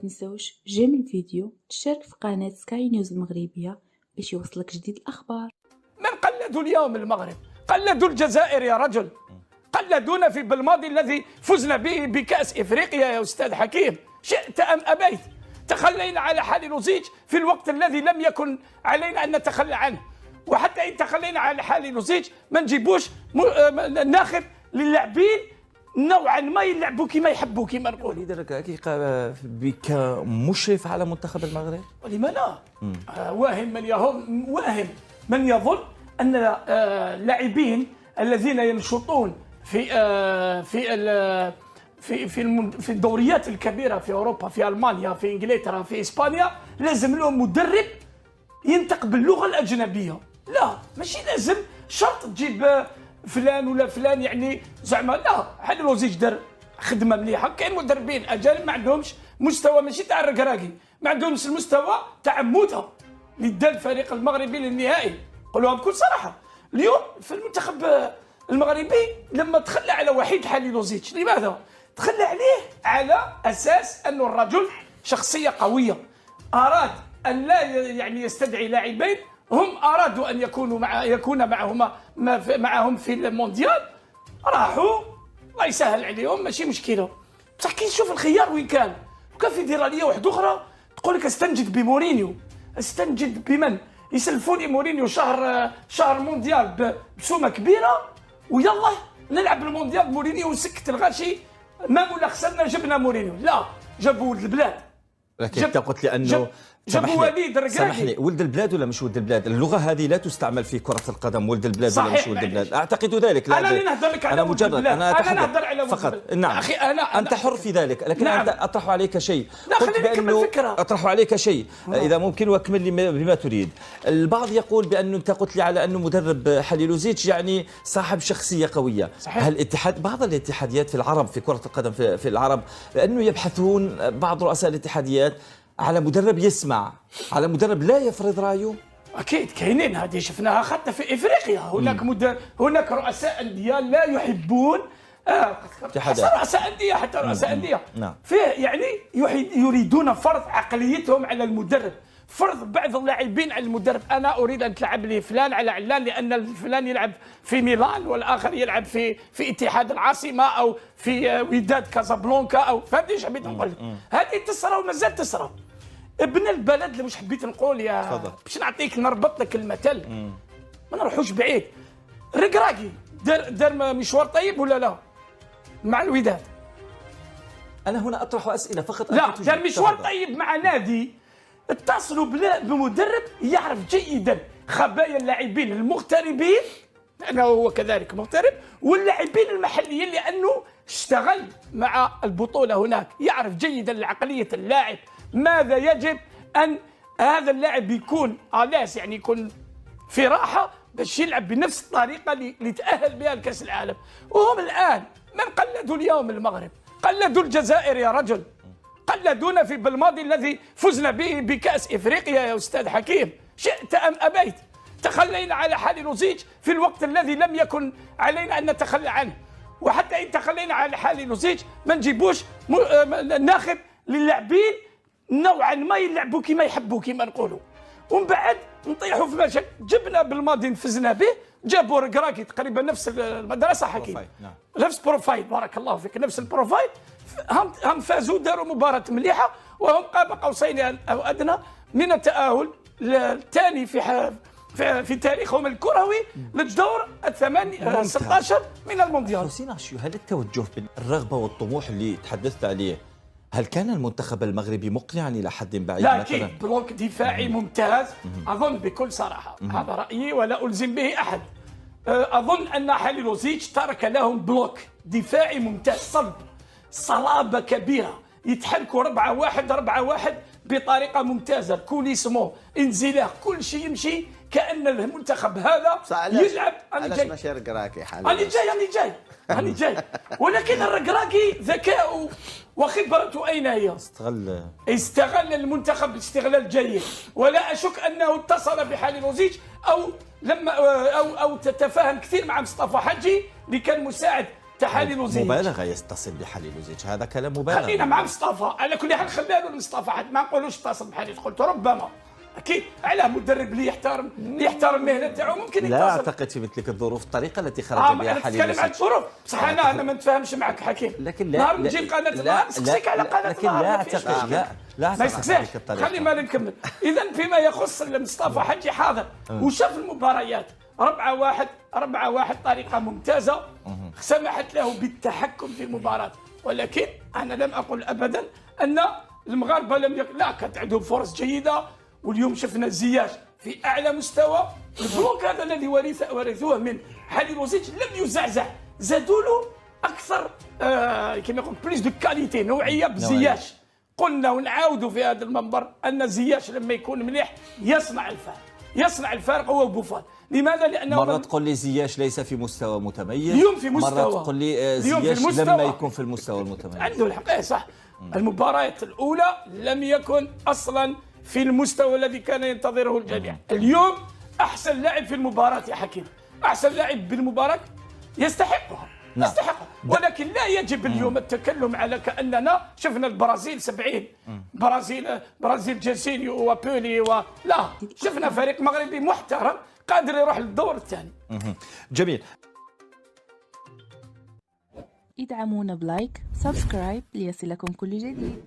تنسوش جيم الفيديو، تشترك في قناة سكاي نيوز المغربية باش يوصلك جديد الأخبار. من قلدوا اليوم المغرب؟ قلدوا الجزائر يا رجل، قلدونا في بالماضي الذي فزنا به بكأس إفريقيا يا أستاذ حكيم، شئت أم أبيت. تخلينا على حال لوزيج في الوقت الذي لم يكن علينا أن نتخلى عنه، وحتى إن تخلينا على حال لوزيج ما نجيبوش ناخذ للاعبين نوعا ما يلعبوا كما يحبوا كما نقول. لذلك بك مشرف على منتخب المغرب؟ ولما لا؟ واهم من يظن ان اللاعبين الذين ينشطون في في الدوريات الكبيره في اوروبا، في المانيا، في انجلترا، في اسبانيا، لازم لهم مدرب ينطق باللغه الاجنبيه. لا، ماشي لازم شرط تجيب فلان ولا فلان، يعني زعما لا. حل لوزيج دار خدمه مليحه. كاين مدربين اجانب ما عندهمش مستوى، ماشي تاع الركراكي، ما عندهمش المستوى تاع موتا اللي دا الفريق المغربي للنهائي. نقولوها بكل صراحه. اليوم في المنتخب المغربي لما تخلى على وحيد حالي لوزيج، لماذا؟ تخلى عليه على اساس انه الرجل شخصيه قويه، اراد ان لا يعني يستدعي لاعبين هم ارادوا ان يكون معهم في المونديال، راحوا الله يسهل عليهم، ماشي مشكله. بصح كي تشوف الخيار وين كان، وكفيدراليه واحده اخرى تقول لك استنجد بمورينيو. استنجد بمن؟ يسلفوا لي مورينيو شهر مونديال بسومه كبيره، ويلا نلعب المونديال بمورينيو ونسكت الغاشي. ما ولا خسرنا جبنا مورينيو، لا، جابوا ولد البلاد. لكن انت قلت لي انه جابوا وليد ركراكي. سامحني، ولد البلاد ولا مش ولد البلاد؟ اللغه هذه لا تستعمل في كره القدم. ولد البلاد ولا مش ولد البلاد؟ اعتقد ذلك. لا، انا اللي نهضر لك على ولد البلاد، انا نهضر على فقط. ولد نعم، اخي انت حر في ذلك، لكن نعم. انت اطرح عليك شيء. لا، خليني نكمل الفكره. اطرح عليك شيء اذا ممكن، واكمل لي بما تريد. البعض يقول بانه انت قلت لي على انه مدرب حليلوزيتش يعني صاحب شخصيه قويه. صحيح. هل بعض الاتحاديات في العرب، في كره القدم في العرب، بانه يبحثون بعض رؤساء الاتحاديات على مدرب يسمع، على مدرب لا يفرض رايه؟ اكيد كاينين، هذه شفناها حتى في افريقيا. هناك رؤساء انديه لا يحبون رؤساء انديه، حتى رؤساء انديه نعم. فيه يعني يريدون فرض عقليتهم على المدرب، فرض بعض اللاعبين على المدرب. انا اريد ان تلعب لي فلان على علان لان فلان يلعب في ميلان والاخر يلعب في اتحاد العاصمه او في وداد كازابلانكا، او فهمتني ايش حبيت نقول لك؟ هذه تسرى ومازال تسرى. ابن البلد اللي مش حبيت نقول يا باش نعطيك نربط لك المثل، ما نروحوش بعيد. ركراكي دار مشوار طيب ولا لا مع الوداد؟ انا هنا اطرح اسئله فقط. لا، دار مشوار طيب مع نادي، اتصلوا بمدرب يعرف جيدا خبايا اللاعبين المغتربين، لانه هو كذلك مغترب، واللاعبين المحليين لانه اشتغل مع البطوله هناك، يعرف جيدا عقليه اللاعب، ماذا يجب ان هذا اللاعب يكون الاس، يعني يكون في راحه باش يلعب بنفس الطريقه اللي يتاهل بها لكاس العالم. وهم الان من قلدوا اليوم المغرب؟ قلدوا الجزائر يا رجل، قلدونا في بالماضي الذي فزنا به بكأس إفريقيا يا أستاذ حكيم، شئت أم أبيت. تخلينا على حال لوزيج في الوقت الذي لم يكن علينا أن نتخلى عنه، وحتى إن تخلينا على حال لوزيج ما نجيبوش ناخذ للاعبين نوعا ما يلعبوا كما يحبوا كما نقولوا، ومن بعد نطيحوا في مشاكل. جبنا بالماضي فزنا به، جابوا ركراكي تقريبا نفس المدرسه حكيم، نفس بروفايل، بارك الله فيك، نفس البروفايل. هم فازوا، داروا مباراة مليحة، وهم قاب قوسين أو أدنى من التأهل الثاني في تاريخهم الكروي للدور 16 من المونديال. حسين عشيو، هل التوجه بالرغبة والطموح اللي تحدثت عليه، هل كان المنتخب المغربي مقنعا إلى حد بعيد؟ لا، أكيد بلوك دفاعي ممتاز، أظن بكل صراحة، هذا رأيي ولا ألزم به أحد. أظن أن حليلوزيتش ترك لهم بلوك دفاعي ممتاز، صلابة كبيرة، يتحركوا 4-1 بطريقة ممتازة، كوليسمون، انزلاق، كل شيء يمشي كأن المنتخب هذا يلعب. علاش ماشي ركراكي حاليا؟ أنا جاي ولكن الركراكي ذكاء وخبرته أين هي؟ استغل المنتخب استغلال جيد، ولا أشك أنه اتصل بحليلوزيتش أو تتفاهم كثير مع مصطفى حجي اللي كان مساعد تحاليل مبالغه يتصل بحليل زيج، هذا كلام مبالغ. خلينا مع مصطفى، على كل حال خلينا له مصطفى، حتى ما نقولوش اتصل بحليل، قلت ربما اكيد علاه مدرب اللي يحترم المهنه تاعو ممكن يتصل. لا اعتقد في مثل الظروف الطريقه التي خرج بها حليل نتكلم عن الظروف، بصح انا ما نتفاهمش معك حكيم. لكن لا نهار نجي قناه النهار نسقسيك على قناه لكن النهار. لا اعتقد لا ما يسقسيش، خلي مالي نكمل. اذا فيما يخص مصطفى حجي حاضر وشاف المباريات 4-1 طريقه ممتازه سمحت له بالتحكم في المباراه، ولكن انا لم اقل ابدا ان المغاربه لا، كانت عندهم فرص جيده. واليوم شفنا زياش في اعلى مستوى. البلوك هذا الذي ورثوه من حليل زيج لم يزعزع، زادوا له اكثر كما يقول بليس دو كاليتي، نوعيه بزياش. قلنا ونعاودوا في هذا المنبر ان زياش لما يكون مليح يصنع الفارق هو وبوفال. لماذا؟ لانه مرة تقول لي زياش ليس في مستوى متميز، اليوم في مستوى، مرة تقول لي زياش لما يكون في المستوى المتميز. عنده الحق صح. المباريات الاولى لم يكن اصلا في المستوى الذي كان ينتظره الجميع. اليوم احسن لاعب في المباراه يا حكيم، احسن لاعب بالمباراه يستحقها. نعم. يستحقها، ولكن لا يجب اليوم التكلم على كاننا شفنا البرازيل 70 برازيل جيرسينيو وبولي لا، شفنا فريق مغربي محترم قادر يروح للدور الثاني. جميل. ادعمونا بلايك، سبسكرايب ليصلكم كل جديد.